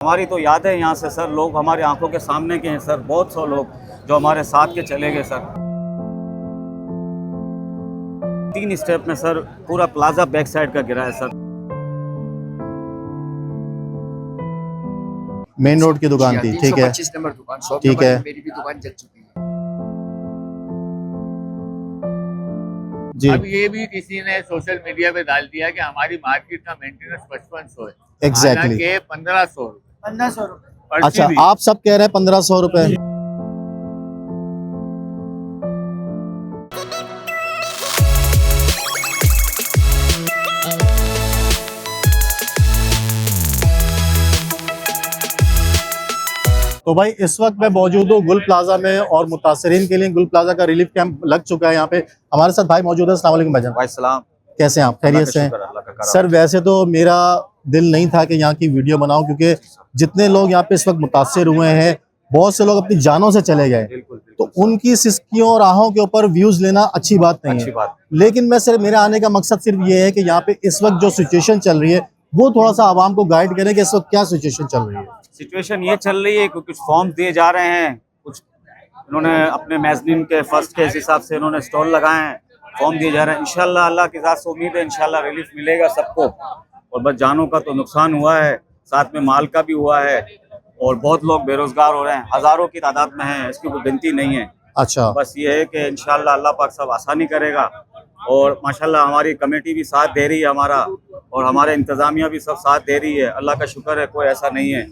हमारी तो याद है यहाँ से सर, लोग हमारी आंखों के सामने के हैं सर, बहुत सौ लोग जो हमारे साथ के चले गए सर। 3 स्टेप में सर पूरा प्लाजा बैक साइड का गिरा है सर। मेन रोड की दुकान थी, ठीक है, 325 नंबर दुकान, शॉप ठीक है, मेरी भी दुकान जल चुकी है जी। अब ये भी किसी ने सोशल मीडिया पे डाल दिया कि हमारी मार्केट का मेंटेनेंस 5500 है, एग्जैक्टली 1500 रुपए। अच्छा, आप सब कह रहे हैं 1500 रुपए। तो भाई इस वक्त मैं मौजूद हूँ गुल प्लाजा में और मुतासरीन के लिए गुल प्लाजा का रिलीफ कैंप लग चुका है। यहाँ पे हमारे साथ भाई मौजूद है। अस्सलाम वालेकुम भाईजान। भाई सलाम, कैसे हैं आप? खैरियत से हैं? सर वैसे तो मेरा दिल नहीं था कि यहाँ की वीडियो बनाऊं, क्योंकि जितने लोग यहाँ पे इस वक्त मुतासर हुए हैं, बहुत से लोग अपनी जानों से चले गए, तो उनकी सिस्कियों और आहों के ऊपर व्यूज लेना अच्छी बात नहीं है। लेकिन मैं सिर्फ मेरे आने का मकसद सिर्फ ये है कि यहाँ पे इस वक्त जो सिचुएशन चल रही है वो थोड़ा सा आवाम को गाइड करें कि इस वक्त क्या सिचुएशन चल रही है। सिचुएशन ये चल रही है कि कुछ फॉर्म दिए जा रहे हैं, कुछ इन्होंने अपने मैजनीन के फर्स्ट के हिसाब से इन्होंने स्टॉल लगाए हैं, फॉर्म दिए जा रहे हैं। इंशाल्लाह अल्लाह की ज़ात से उम्मीद है इंशाल्लाह रिलीफ मिलेगा सबको। और बस जानों का तो नुकसान हुआ है, साथ में माल का भी हुआ है, और बहुत लोग बेरोजगार हो रहे हैं, हजारों की तादाद में हैं, इसकी कोई गिनती नहीं है। अच्छा, बस ये है कि इंशाल्लाह अल्लाह पाक सब आसानी करेगा। और माशाल्लाह हमारी कमेटी भी साथ दे रही है हमारा, और हमारे इंतजामिया भी सब साथ दे रही है। अल्लाह का शुक्र है, कोई ऐसा नहीं है।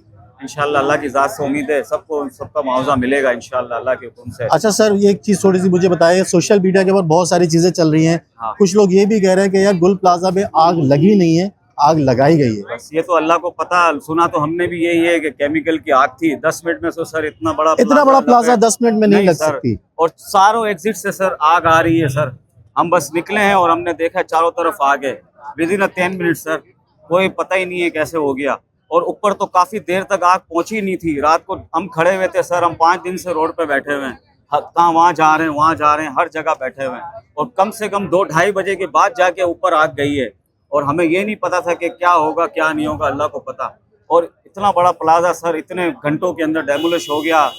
इंशाल्लाह अल्लाह की ज़ात से उम्मीद है सबको सबका मुआवजा मिलेगा इंशाल्लाह अल्लाह के हुक्म से। अच्छा सर, ये एक चीज थोड़ी सी मुझे बताइए, सोशल मीडिया के ऊपर बहुत सारी चीजें चल रही हैं। हाँ। कुछ लोग ये भी कह रहे हैं कि यार गुल प्लाजा में आग लगी नहीं है, आग लगाई गई है। बस ये तो अल्लाह को पता, सुना तो हमने भी यही है कि केमिकल की आग थी। 10 मिनट में तो सर इतना बड़ा प्लाजा 10 मिनट में नहीं लग सर, सकती। और चारों एग्जिट से सर आग आ रही है सर। हम बस निकले हैं और हमने देखा चारों तरफ आग है। विदिन 10 मिनट सर, कोई पता ही नहीं है कैसे हो गया। और ऊपर तो काफी देर तक आग पहुंची नहीं थी। रात को हम खड़े हुए थे सर, हम 5 दिन से रोड पे बैठे हुए हैं, कहाँ वहाँ जा रहे हैं वहाँ जा रहे हैं, हर जगह बैठे हुए हैं। और कम से कम 2-2:30 बजे के बाद जाके ऊपर आग गई है, और हमें ये नहीं पता था कि क्या होगा क्या नहीं होगा, अल्लाह को पता। और इतना बड़ा प्लाजा सर इतने घंटों के अंदर डेमोलिश हो गया।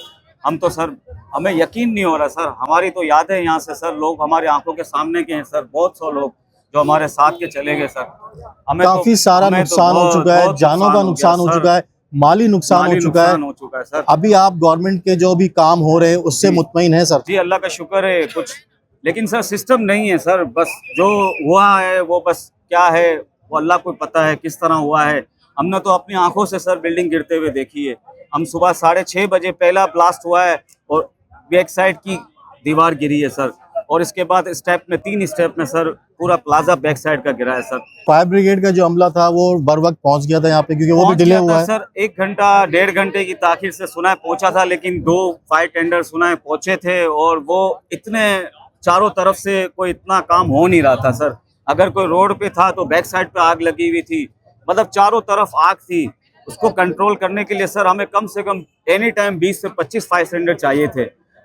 हम तो सर, हमें यकीन नहीं हो रहा सर। हमारी तो याद है यहाँ से सर, लोग हमारी आंखों के सामने के हैं सर, बहुत सौ लोग जो हमारे साथ के चले गए सर। हमें काफी सारा नुकसान हो चुका है, जानों का नुकसान हो चुका है, माली नुकसान हो चुका है सर। अभी आप गवर्नमेंट के जो भी काम हो रहे हैं उससे मुतमईन है सर? जी अल्लाह का शुक्र है कुछ, लेकिन सर सिस्टम नहीं है सर। बस जो हुआ है वो बस क्या है वो अल्लाह को पता है किस तरह हुआ है। हमने तो अपनी आंखों से सर बिल्डिंग गिरते हुए देखी है। हम सुबह 6:30 बजे पहला ब्लास्ट हुआ है और बैक साइड की दीवार गिरी है सर, और इसके बाद स्टेप में 3 स्टेप में सर पूरा प्लाजा बैक साइड का गिरा है सर। फायर ब्रिगेड का जो अमला था वो बर वक्त पहुंच गया था यहाँ पे, क्योंकि वो भी डिले हुआ है सर। 1 घंटा 1.5 घंटे की ताखिर से सुना है पहुंचा था, लेकिन 2 फायर टेंडर सुना है पहुंचे थे, और वो इतने चारों तरफ से कोई इतना काम हो नहीं रहा था सर। अगर कोई रोड पे था तो बैक साइड पे आग लगी हुई थी, मतलब चारों तरफ आग थी। उसको कंट्रोल करने के लिए सर हमें कम से कम एनी टाइम 20 से 25 फायर टेंडर चाहिए थे।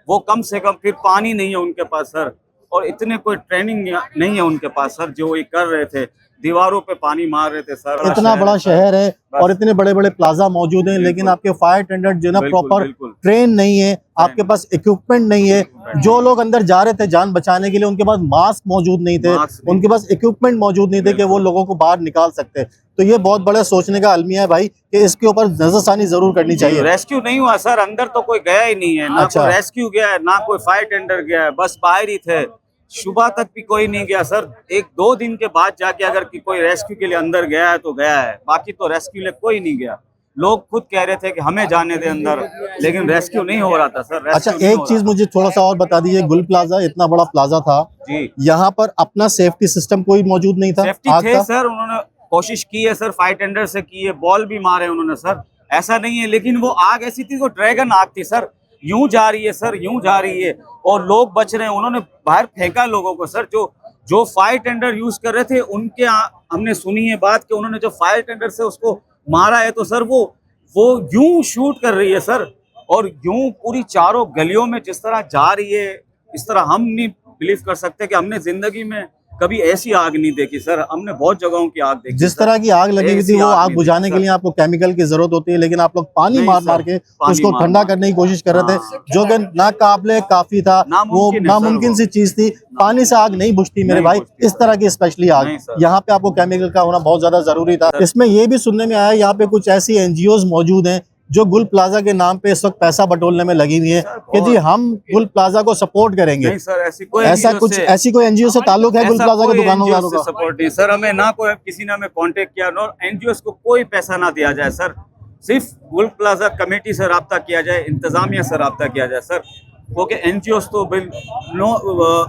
वो कम से कम, फिर पानी नहीं है उनके पास सर, और इतने कोई ट्रेनिंग नहीं है उनके पास सर जो ये कर रहे थे, दीवारों पे पानी मार रहे थे सर। इतना बड़ा शहर है और इतने बड़े बड़े प्लाजा मौजूद हैं, लेकिन आपके फायर टेंडर जो ना प्रॉपर ट्रेन नहीं है, आपके पास इक्विपमेंट नहीं है। जो लोग अंदर जा रहे थे जान बचाने के लिए, उनके पास मास्क मौजूद नहीं थे, उनके पास इक्विपमेंट मौजूद नहीं थे कि वो लोगों को बाहर निकाल सकते। तो ये बहुत बड़ा सोचने का अलमिया है भाई कि इसके ऊपर नजरसानी जरूर करनी चाहिए। रेस्क्यू नहीं हुआ सर, अंदर तो कोई गया ही नहीं है, ना कोई रेस्क्यू गया है, ना कोई फायर टेंडर गया है, बस बाहर ही थे। सुबह तक भी कोई नहीं गया सर। 1-2 दिन के बाद जाके अगर कोई रेस्क्यू के लिए अंदर गया है तो गया है, बाकी तो रेस्क्यू लिए कोई नहीं गया। लोग खुद कह रहे थे कि हमें जाने दे अंदर, लेकिन रेस्क्यू नहीं हो रहा था सर। अच्छा, एक चीज मुझे थोड़ा सा और बता दीजिए, गुल प्लाजा इतना बड़ा प्लाजा था जी, यहाँ पर अपना सेफ्टी सिस्टम कोई मौजूद नहीं था? सेफ्टी थे सर, उन्होंने कोशिश की है सर, फायर टेंडर से की है, बॉल भी मारे उन्होंने सर, ऐसा नहीं है। लेकिन वो आग ऐसी थी, वो ड्रैगन आग थी सर, यूं जा रही है सर, यूं जा रही है, और लोग बच रहे हैं। उन्होंने बाहर फेंका लोगों को सर। जो फायर टेंडर यूज कर रहे थे उनके हमने सुनी है बात कि उन्होंने जो फायर टेंडर से उसको मारा है, तो सर वो यूं शूट कर रही है सर, और यूं पूरी चारों गलियों में जिस तरह जा रही है, इस तरह हम नहीं बिलीव कर सकते कि हमने जिंदगी में कभी ऐसी आग नहीं देखी सर, हमने बहुत जगहों की आग देखी। जिस तरह की आग लगी हुई थी ऐसी वो आग आग नहीं बुझाने देखी के लिए आपको केमिकल की जरूरत होती है, लेकिन आप लोग पानी नहीं मार सर, मार के पानी उसको मार ठंडा मार। करने की कोशिश कर रहे थे, हाँ। जो कि नाकाबिले काफी था। वो नामुमकिन है सर नामुमकिन वो। सी चीज थी। पानी से आग नहीं बुझती मेरे नहीं भाई, बुझती इस सर। तरह की स्पेशली आग। नहीं सर। यहाँ पे आपको केमिकल का होना बहुत ज्यादा जरूरी था। सर। इसमें ये भी सुनने में आया यहाँ पे कुछ ऐसी एनजीओज मौजूद हैं जो गुल प्लाजा के नाम पे इस वक्त पैसा बटोरने में लगी हुई है सर, कि जी हम गुल प्लाजा को सपोर्ट करेंगे। नहीं सर, ऐसी कोई ऐसा NGO कुछ से- ऐसी कोई एनजीओ से ताल्लुक है गुल ऐसा प्लाजा के कोई दुकानदारों NGO का? से सपोर्ट नहीं सर, हमें ना कोई किसी ने हमें कांटेक्ट किया, नो NGOs को कोई पैसा ना दिया जाए सर। सिर्फ गुल प्लाजा कमेटी से रब्ता किया जाए, इंतजामिया से रब्ता किया जाए सर, क्योंकि NGOs तो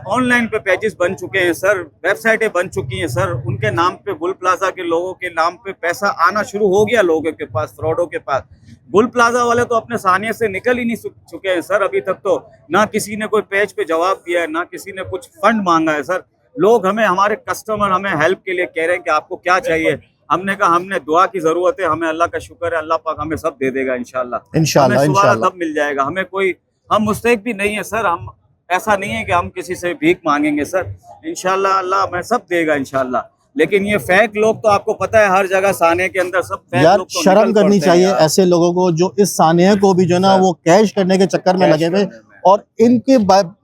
ऑनलाइन पे पेजेस बन चुके हैं सर, वेबसाइटें बन चुकी हैं सर, उनके नाम पे गुल प्लाजा के लोगों के नाम पे पैसा आना शुरू हो गया लोगों के पास, फ्रॉडों के पास। गुल प्लाजा वाले तो अपने सानिया से निकल ही नहीं चुके हैं सर। अभी तक तो ना किसी ने कोई पेज पे जवाब दिया है, ना किसी ने कुछ फंड मांगा है सर। लोग हमें, हमारे कस्टमर हमें हेल्प के लिए कह रहे हैं कि आपको क्या चाहिए। हमने कहा हमने दुआ की जरूरत है, हमें अल्लाह का शुक्र है, अल्लाह पाक हमें सब दे देगा इंशाल्लाह। इंशाल्लाह हमें सुबारा इंशाल्लाह सब मिल जाएगा। हमें कोई, हम मुस्तहिक भी नहीं है सर, हम ऐसा नहीं है कि हम किसी से भीख मांगेंगे सर। इंशाल्लाह अल्लाह हमें सब देगा इंशाल्लाह। लेकिन ये फेक लोग तो आपको पता है हर जगह साने के अंदर सब फेक यार लोग तो शर्म निकल करनी पड़ते हैं चाहिए यार। ऐसे लोगों को जो इस सानिया को भी जो है ना सर, वो कैश करने के चक्कर में कैश लगे हुए करने में। और इनके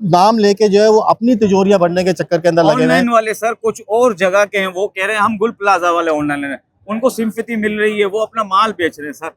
नाम लेके जो है वो अपनी तिजोरियां भरने के चक्कर के अंदर लगे हुए ऑनलाइन हैं। वाले सर कुछ और जगह के हैं, वो कह रहे हैं हम गुल प्लाजा वाले ऑनलाइन, उनको सिंपैथी मिल रही है, वो अपना माल बेच रहे हैं सर।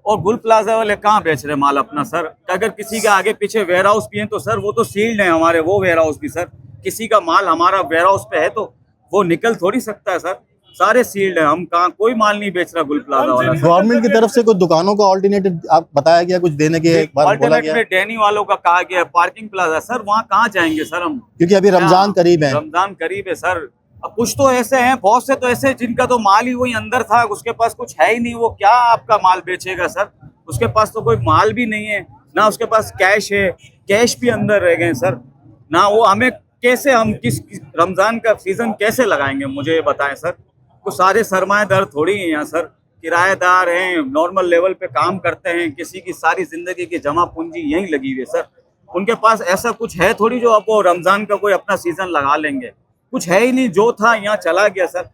और गुल प्लाजा वाले कहाँ बेच रहे हैं माल अपना सर? अगर किसी के आगे पीछे वेयर हाउस भी है तो सर वो तो सील्ड है हमारे, वो वेयर हाउस भी सर। किसी का माल हमारा वेयर हाउस पे है तो वो निकल थोड़ी सकता है सर, सारे सील्ड है। हम कहाँ, कोई माल नहीं बेच रहा गुल प्लाजा वाला सर। गवर्नमेंट की तरफ से कुछ दुकानों का ऑल्टरनेटिव आप बताया गया, कुछ देने के एक बार बोला अल्टरनेट गया, में डैनी वालों का कहा गया है, पार्किंग प्लाजा सर, वहाँ कहाँ जाएंगे सर हम? क्योंकि अभी रमजान करीब है। रमजान करीब है सर। अब कुछ तो ऐसे हैं, बहुत से तो ऐसे जिनका तो माल ही वही अंदर था, उसके पास कुछ है ही नहीं, वो क्या आपका माल बेचेगा सर? उसके पास तो कोई माल भी नहीं है, ना उसके पास कैश है, कैश भी अंदर रह गए सर ना। वो हमें कैसे, हम किस रमजान का सीजन कैसे लगाएंगे मुझे ये बताएं सर। कुछ सारे सरमाएदार थोड़ी हैं यहाँ सर, किराएदार हैं, नॉर्मल लेवल पे काम करते हैं, किसी की सारी जिंदगी की जमा पूंजी यहीं लगी हुई है सर। उनके पास ऐसा कुछ है थोड़ी जो अब वो रमजान का कोई अपना सीजन लगा लेंगे। कुछ है ही नहीं, जो था यहाँ चला गया सर,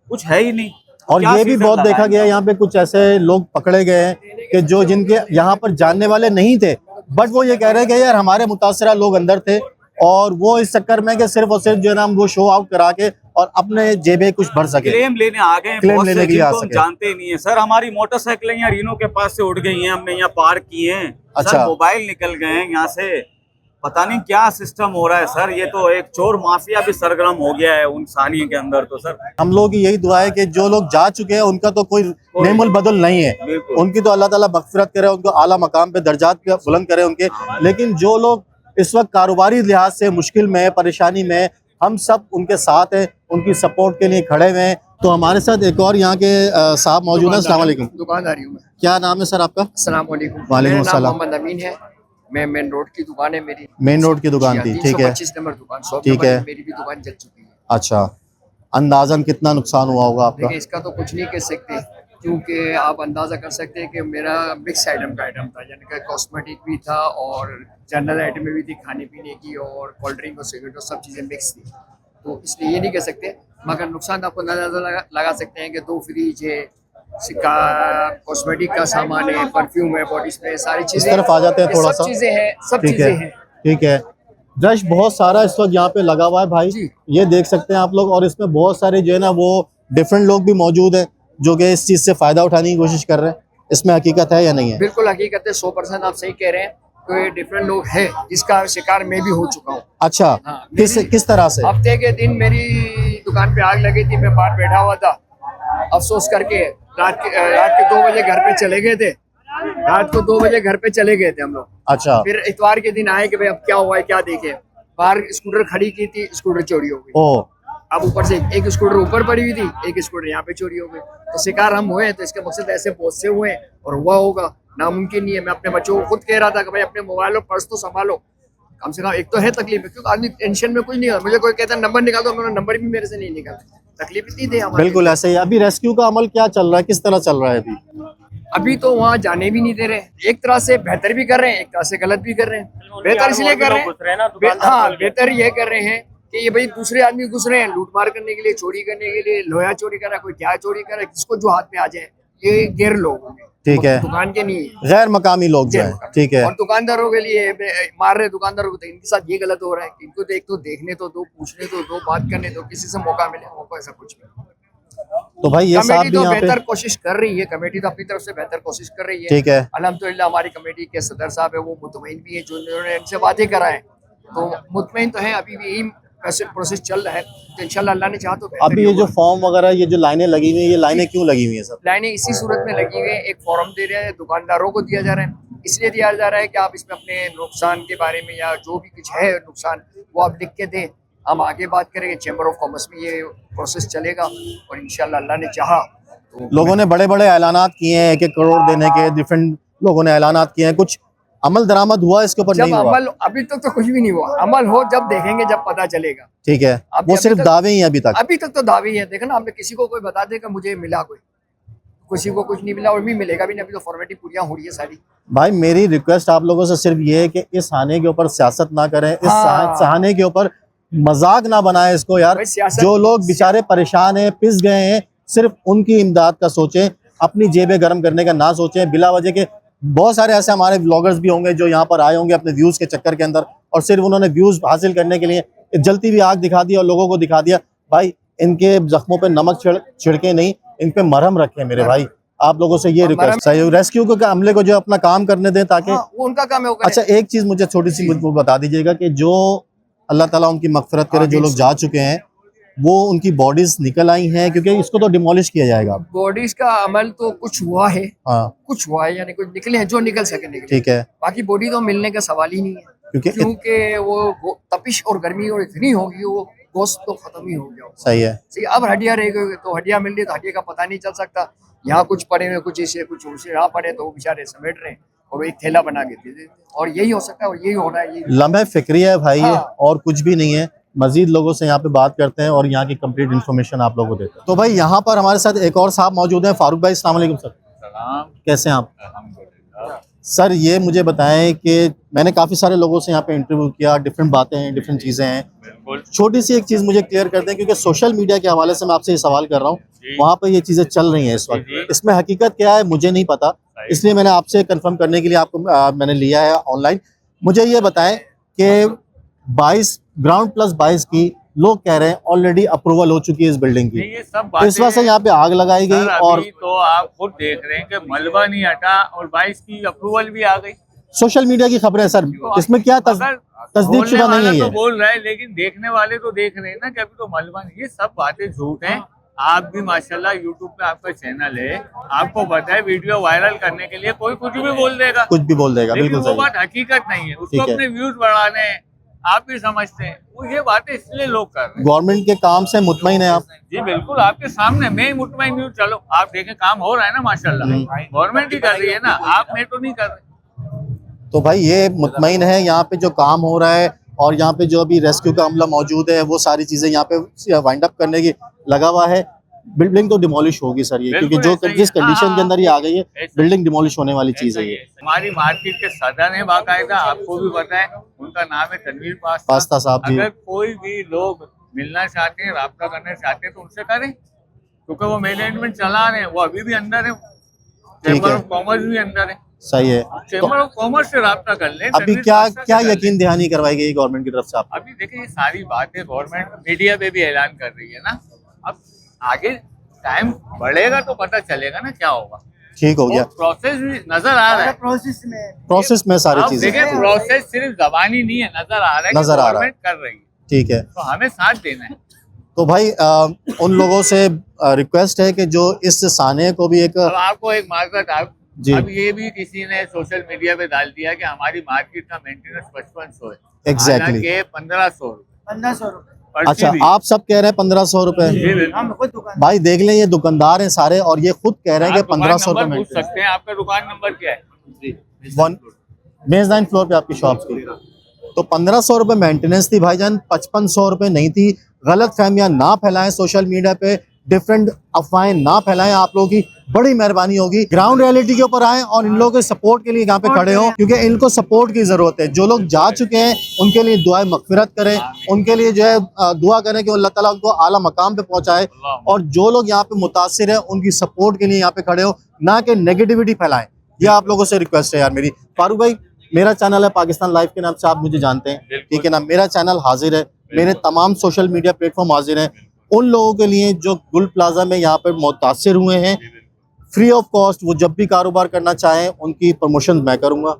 कुछ है ही नहीं। और क्या ये भी सीजन बहुत देखा लगाएंगे? गया यहाँ पे कुछ ऐसे लोग पकड़े गए हैं कि जो जिनके यहाँ पर जानने वाले नहीं थे, बट वो ये कह रहे हैं कि यार हमारे मुतासरा लोग अंदर थे और वो इस चक्कर में कि सिर्फ और सिर्फ जो है ना हम वो शो आउट करा के और अपने जेबें कुछ भर सके, क्लेम लेने आ गए हैं, क्लेम बहुत से लेने के लिए आ जिनको हम सके। जानते ही नहीं है सर। हमारी मोटरसाइकिलें यहाँ रीनो के पास से उड़ गई हैं, हमने यहाँ पार्क किए हैं अच्छा। सर, मोबाइल निकल गए हैं यहाँ से। पता नहीं क्या सिस्टम हो रहा है सर, ये तो एक चोर माफिया भी सरगर्म हो गया है उन सानियों के अंदर तो सर। हम लोग की यही दुआ है कि जो लोग जा चुके हैं उनका तो कोई नेमुल बदल नहीं है, बिल्कुल। उनकी तो अल्लाह ताला मगफिरत करे, उनको आला मकाम पे दर्जात पे बुलंद करे उनके। लेकिन जो लोग इस वक्त कारोबारी लिहाज से मुश्किल में है, परेशानी में है, हम सब उनके साथ हैं, उनकी सपोर्ट के लिए खड़े हुए हैं। तो हमारे साथ एक और यहाँ के साहब मौजूद हैं। अस्सलाम वालेकुम। दुकानदारी हूँ मैं। क्या नाम है सर आपका? अस्सलाम वालेकुम। वालेकुम मेरा नाम अस्सलाम। मोहम्मद अमीन है। मैं मेन रोड की दुकान है मेरी। मेन रोड की दुकान थी, ठीक है 325 नंबर दुकान, 100 ठीक नंबर है। मेरी भी दुकान जल चुकी है। अच्छा, अंदाजन कितना नुकसान हुआ होगा आपका? देखिए इसका तो कुछ नहीं कह सकते, क्योंकि आप अंदाजा कर सकते हैं कि मेरा मिक्स आइटम का आइटम था, यानी कि कॉस्मेटिक भी था और जनरल आइटम भी थी, खाने पीने की और कोल्ड ड्रिंक और सिगरेट और सब चीज़ें मिक्स थी। तो इसलिए ये नहीं कह सकते, मगर नुकसान आपको अंदाजा लगा सकते हैं कि 2 फ्रिज है, कॉस्मेटिक का सामान है, परफ्यूम है, बॉडी स्प्रे, सारी चीजें। तरफ आ जाते हैं ये थोड़ा सब सा। चीजें हैं, सब ठीक चीजें है हैं। ठीक है। रश बहुत सारा इस वक्त यहाँ पे लगा हुआ है भाई, जी। ये देख सकते हैं आप लोग। और इसमें बहुत सारे जो है ना वो डिफरेंट लोग भी मौजूद हैं जो कि इस चीज से फायदा उठाने की कोशिश कर रहे हैं। इसमें हकीकत है या नहीं है? बिल्कुल हकीकत है, 100% आप सही कह रहे हैं। तो ये डिफरेंट लोग हैं जिसका शिकार मैं भी हो चुका हूँ। अच्छा, हाँ, किस तरह से? हफ्ते के दिन मेरी दुकान पे आग लगी थी, मैं बाहर बैठा हुआ था अफसोस करके। रात के 2 बजे घर पे चले गए थे, रात को 2 बजे घर पे चले गए थे हम लोग। अच्छा, फिर इतवार के दिन आए कि भाई अब क्या हुआ है, क्या देखे। बाहर स्कूटर खड़ी की थी, स्कूटर चोरी हो गई। ओ अब ऊपर से एक स्कूटर ऊपर पड़ी हुई थी, एक स्कूटर यहाँ पे चोरी हो गई। तो शिकार हम हुए, तो इसका मकसद ऐसे बहुत से हुए और हुआ होगा, नामुमकिन नहीं है। मैं अपने बच्चों को खुद कह रहा था कि भाई अपने मोबाइल और पर्स तो संभालो, कम से कम। एक तो है तकलीफ है, क्योंकि आदमी टेंशन में कुछ नहीं होता। मुझे कोई कहता है नंबर निकाल दो, मेरा नंबर भी मेरे से नहीं निकालता। तकलीफ इतनी थी हमारी। बिल्कुल ऐसे ही। अभी रेस्क्यू का अमल क्या चल रहा है, किस तरह चल रहा है अभी? अभी तो वहाँ जाने भी नहीं दे रहे। एक तरह से बेहतर भी कर रहे हैं, एक तरह से गलत भी कर रहे हैं। बेहतर इसलिए कर रहे हैं, हाँ बेहतर ये कर रहे हैं कि ये भाई दूसरे आदमी घुस रहे हैं लूट मार करने के लिए, चोरी करने के लिए, लोहा चोरी कर रहा है, कोई क्या चोरी कर रहा है, किसको जो हाथ में आ जाए, ये गैर लोग होंगे, ठीक है, दुकान के नहीं है, गैर मकामी लोग जो है, ठीक है। और दुकानदारों के लिए मार रहे दुकानदारों को, तो इनके साथ ये गलत हो रहा है कि इनको तो देखने तो दो, पूछने तो दो, बात करने तो, किसी से मौका मिले, मौका ऐसा कुछ नहीं। तो भाई ये साहब कमेटी भी तो यहाँ पे, बेहतर कोशिश कर रही है, कमेटी तो अपनी तरफ से बेहतर कोशिश कर रही है, ठीक है, अल्हम्दुलिल्लाह। हमारी कमेटी के सदर साहब है वो मुतमईन भी है, जो उन्होंने इनसे वादे कराए तो मुतमईन तो है, अभी भी यही प्रोसेस चल रहा है, तो इंशाल्लाह अल्लाह ने चाहा तो बेहतर अभी ही ये जो होगा। फॉर्म वगैरह, ये जो लाइनें लगी हुई हैं, ये लाइनें क्यों लगी हुई हैं सर? लाइनें इसी सूरत में लगी हुई है, एक फॉर्म दे रहे हैं, दुकानदारों को दिया जा रहा है, इसलिए दिया जा रहा है कि आप इसमें अपने नुकसान के बारे में या जो भी कुछ है नुकसान वो आप लिख के दें, हम आगे बात करेंगे, चैम्बर ऑफ कॉमर्स में ये प्रोसेस चलेगा और इंशाल्लाह अल्लाह ने चाहा तो। लोगों ने बड़े बड़े ऐलानात किए हैं, 1-1 करोड़ देने के, डिफरेंट लोगों ने ऐलानात किए हैं, कुछ अमल दरामद हुआ इसके ऊपर? जब नहीं हुआ अमल, अभी तक तो कुछ भी नहीं हुआ, अमल हो जब देखेंगे, जब पता चलेगा। ठीक है, अभी वो सिर्फ तक- दावे ही हैं अभी तक। अभी तक तो दावे ही है, देखो ना, हमने किसी को कोई बता देगा मुझे मिला, कोई किसी को कुछ नहीं मिला और भी मिलेगा भी नहीं, अभी तो फॉर्मेलिटी पूरियां हो रही है सारी। भाई मेरी रिक्वेस्ट आप लोगों से सिर्फ ये है कि इस हाने के ऊपर सियासत ना करें, इस हाँ। सहाने के ऊपर मजाक ना बनाएं इसको यार। भाई सियासत- जो लोग बेचारे परेशान हैं, पिस गए हैं, सिर्फ उनकी इमदाद का सोचें, अपनी जेबें गर्म करने का ना सोचें बिला वजह के। बहुत सारे ऐसे हमारे व्लॉगर्स भी होंगे जो यहाँ पर आए होंगे अपने व्यूज के चक्कर के अंदर, और सिर्फ उन्होंने व्यूज हासिल करने के लिए जलती हुई आग दिखा दी और लोगों को दिखा दिया। भाई इनके जख्मों पे नमक छिड़के नहीं, इन पे मरहम रखें मेरे भाई। आप लोगों से ये रिक्वेस्ट है, रेस्क्यू के अमले को जो अपना काम करने दें ताकि वो उनका काम है वो करें। अच्छा एक चीज मुझे छोटी सी मुझको बता दीजिएगा कि जो अल्लाह ताला उनकी मगफिरत करे, जो लोग जा चुके हैं, वो उनकी बॉडीज निकल आई हैं, क्योंकि इसको तो डिमोलिश किया जाएगा। बॉडीज का अमल तो कुछ हुआ है, हाँ कुछ हुआ है, यानी कुछ निकले हैं जो निकल सके निकले, ठीक है, बाकी बॉडी तो मिलने का सवाल ही नहीं है, क्योंकि वो तपिश और गर्मी और इतनी होगी, वो गोश्त तो खत्म ही हो गया होगा। सही है, सही, अब हड्डियां रह गई तो हड्डियां मिल रही तो हड्डियां का पता नहीं चल सकता, यहाँ कुछ पड़े हुए, कुछ ऐसे कुछ उसे यहाँ पड़े तो वो बेचारे समेट रहे हैं और वो एक थैला बना के दे देते, और यही हो सकता है और यही हो रहा है। ये लम्हे फिक्री है भाई ये, हाँ। और कुछ भी नहीं है। मजीद लोगों से यहाँ पे बात करते हैं और यहाँ की कंप्लीट इन्फॉर्मेशन आप लोगों को देते हैं। तो भाई यहाँ पर हमारे साथ एक और साहब मौजूद हैं, फारूक भाई, अस्सलाम वालेकुम सर। सलाम, कैसे हैं आप? अल्हम्दुलिल्लाह। सर ये मुझे बताएं कि मैंने काफ़ी सारे लोगों से यहाँ पे इंटरव्यू किया, डिफरेंट बातें हैं, डिफरेंट चीज़ें हैं। बिल्कुल छोटी सी एक चीज़ मुझे क्लियर कर दें, क्योंकि सोशल मीडिया के हवाले से मैं आपसे ये सवाल कर रहा हूँ, वहाँ पर ये चीज़ें चल रही हैं इस वक्त, जी। इसमें हकीकत क्या है मुझे नहीं पता, इसलिए मैंने आपसे कंफर्म करने के लिए आपको मैंने लिया है ऑनलाइन। मुझे ये बताएं कि 22 ग्राउंड प्लस 22 की लोग कह रहे हैं ऑलरेडी अप्रूवल हो चुकी है इस बिल्डिंग नहीं, की, ये सब इस वजह से यहाँ पे आग लगाई गई। सर, और अभी तो आप खुद देख रहे हैं कि मलबा नहीं हटा और 22 की अप्रूवल भी आ गई। सोशल मीडिया की खबरें सर, इसमें क्या अगर तस्दीक बोलने शुदा नहीं वाला है तो ये। बोल रहा है, लेकिन देखने वाले तो देख रहे हैं ना कि अभी तो मलबा नहीं, ये सब बातें झूठ हैं। आप भी माशाल्लाह यूट्यूब पे आपका चैनल है, आपको पता है वीडियो वायरल करने के लिए कोई कुछ भी बोल देगा, कुछ भी बोल देगा, लेकिन बिल्कुल वो सही। बात हकीकत नहीं है, उसको ठीक है। अपने व्यूज बढ़ाने हैं, आप भी समझते हैं, वो ये बातें इसलिए लोग कर रहे हैं। गवर्नमेंट के काम से मुतमईन है आप? जी बिल्कुल, आपके सामने मैं मुतमईन हूँ। चलो आप देखें, काम हो रहा है ना माशाल्लाह, गवर्नमेंट ही कर रही है ना, आप मैं तो नहीं कर रहे। तो भाई ये मुतमईन है यहाँ पे जो काम हो रहा है, और यहाँ पे जो अभी रेस्क्यू का अमला मौजूद है, वो सारी चीजें यहाँ पे वाइंड अप करने की लगा हुआ है। बिल्डिंग तो डिमोलिश होगी सर ये, क्योंकि जो ऐसा ही जिस है। कंडीशन के अंदर ये आ गई है, ऐसा बिल्डिंग डिमोलिश होने वाली चीज ऐसा है ही ये। है। हमारी मार्केट के सदर है बाकायदा, आपको भी पता है, उनका नाम है तनवीर पास्ता साहब जी। अगर कोई भी लोग मिलना चाहते हैं, राब्ता करना चाहते हैं तो उनसे करें, क्योंकि वो मैनेजमेंट चला रहे हैं, वो अभी भी अंदर है, चैम्बर है। ऑफ कॉमर्स भी अंदर है, सही है। चैम्बर ऑफ कॉमर्स से राब्ता कर लें। अभी तनवीर क्या पास्ता से क्या कर लें। यकीन दहानी करवाई गई गवर्नमेंट की तरफ से आप? अभी देखिए ये सारी बातें गवर्नमेंट मीडिया पे भी ऐलान कर रही है ना, अब आगे टाइम बढ़ेगा तो पता चलेगा ना क्या होगा। ठीक हो गया, प्रोसेस भी नजर आ रहा है, प्रोसेस में सारी अब चीजें। देखिए प्रोसेस सिर्फ जबानी नहीं है, नजर आ रहा है, नजर आ रहा है। गवर्नमेंट कर रही है, ठीक है, तो हमें साथ देना है। तो भाई उन लोगों से रिक्वेस्ट है कि जो इस साने को भी एक अब आपको एक मार्केट जी। अब ये भी किसी ने सोशल मीडिया पे डाल दिया कि हमारी मार्केट का मेंटेनेंस 5500 है, Exactly। 1500 रुपए। अच्छा आप सब कह रहे हैं 1500 रुपए? भाई देख लें ये दुकानदार हैं सारे, और ये खुद कह रहे हैं कि 1500 रुपए पूछ मेंटेनेंस। सकते हैं, आपका दुकान नंबर क्या है? मेजदाइन फ्लोर पे आपकी शॉप की, तो 1500 रुपए मेंटेनेंस थी भाईजान, 5500 रुपए नहीं थी। गलत फहमियां ना फैलाएं सोशल मीडिया पे, डिफरेंट अफवाहें ना फैलाएं। आप लोगों की बड़ी मेहरबानी होगी, ग्राउंड रियलिटी के ऊपर आएं और इन लोगों के सपोर्ट के लिए यहाँ पे खड़े हों, क्योंकि इनको सपोर्ट की जरूरत है। जो लोग जा चुके हैं उनके लिए दुआएं मगफिरत करें, उनके लिए जो है दुआ करें कि अल्लाह ताला उनको आला मकाम पे पहुंचाए, और जो लोग यहाँ पे मुतासिर हैं उनकी सपोर्ट के लिए यहाँ पे खड़े हो, ना कि नेगेटिविटी फैलाएं। ये आप लोगों से रिक्वेस्ट है यार मेरी। फारूक भाई, मेरा चैनल है पाकिस्तान लाइव के नाम से, आप मुझे जानते हैं, ठीक है ना। मेरा चैनल हाजिर है, मेरे तमाम सोशल मीडिया प्लेटफॉर्म हाजिर हैं उन लोगों के लिए जो गुल प्लाजा में यहाँ पर मुतासिर हुए हैं। फ्री ऑफ कॉस्ट वो जब भी कारोबार करना चाहें उनकी प्रमोशन मैं करूंगा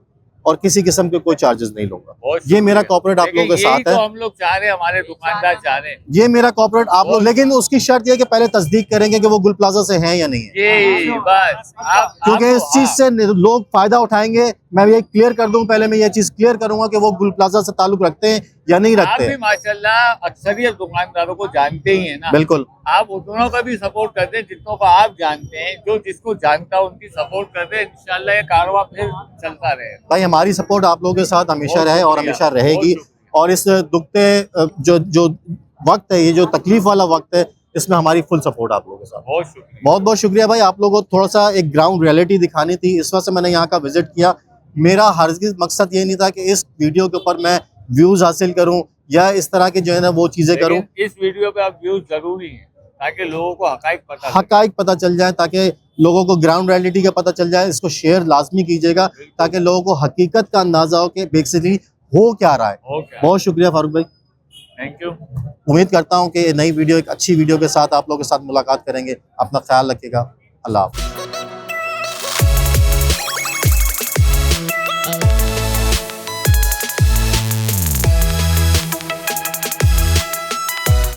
और किसी किस्म के कोई चार्जेस नहीं लूंगा। ये मेरा कॉर्पोरेट आप लोगों के साथ है। तो हम लोग चाह रहे हैं, हमारे दुकानदार चाह रहे हैं, ये मेरा कॉर्पोरेट आप लोग, लेकिन उसकी शर्त ये कि पहले तस्दीक करेंगे कि वो गुल प्लाजा से हैं या नहीं है, ये बस क्योंकि इस चीज से लोग फायदा उठाएंगे। मैं ये क्लियर कर दूं, पहले मैं ये चीज क्लियर करूंगा कि वो गुल प्लाजा से ताल्लुक रखते हैं या नहीं आप रखते भी हैं। माशाल्लाह अक्सरियत दुकानदारों को जानते ही है ना। बिल्कुल, आप उतनों का भी सपोर्ट करते हैं जितनों को आप जानते हैं, जो जिसको जानता है उनकी सपोर्ट करते हैं। इंशाल्लाह ये कारोबार फिर चलता रहे। भाई हमारी सपोर्ट आप लोगों के साथ हमेशा बहुत रहे और शुक्रिया, हमेशा रहेगी। बहुत और इस दुखते जो वक्त है, ये जो तकलीफ वाला वक्त है, इसमें हमारी फुल सपोर्ट आप लोगों के साथ। बहुत शुक्रिया, बहुत बहुत शुक्रिया भाई। आप लोगों को थोड़ा सा एक ग्राउंड रियलिटी दिखानी थी, इस वजह से मैंने यहाँ का विजिट किया। मेरा हरगिज़ मकसद ये नहीं था कि इस वीडियो के ऊपर मैं व्यूज हासिल करूं या इस तरह की जो है ना वो चीजें करूं। लेकिन इस वीडियो पे आप व्यूज जरूरी है ताकि लोगों को हकाइक पता चल जाए, ताकि लोगों को ग्राउंड रियलिटी का पता चल जाए। इसको शेयर लाजमी कीजिएगा ताकि लोगों को हकीकत का अंदाजा हो कि बेसिकली हो क्या रहा है। बहुत शुक्रिया फारूक भाई, थैंक यू। उम्मीद करता हूँ कि नई वीडियो, एक अच्छी वीडियो के साथ आप लोगों के साथ मुलाकात करेंगे। अपना ख्याल रखिएगा। अल्लाह हाफ़िज़।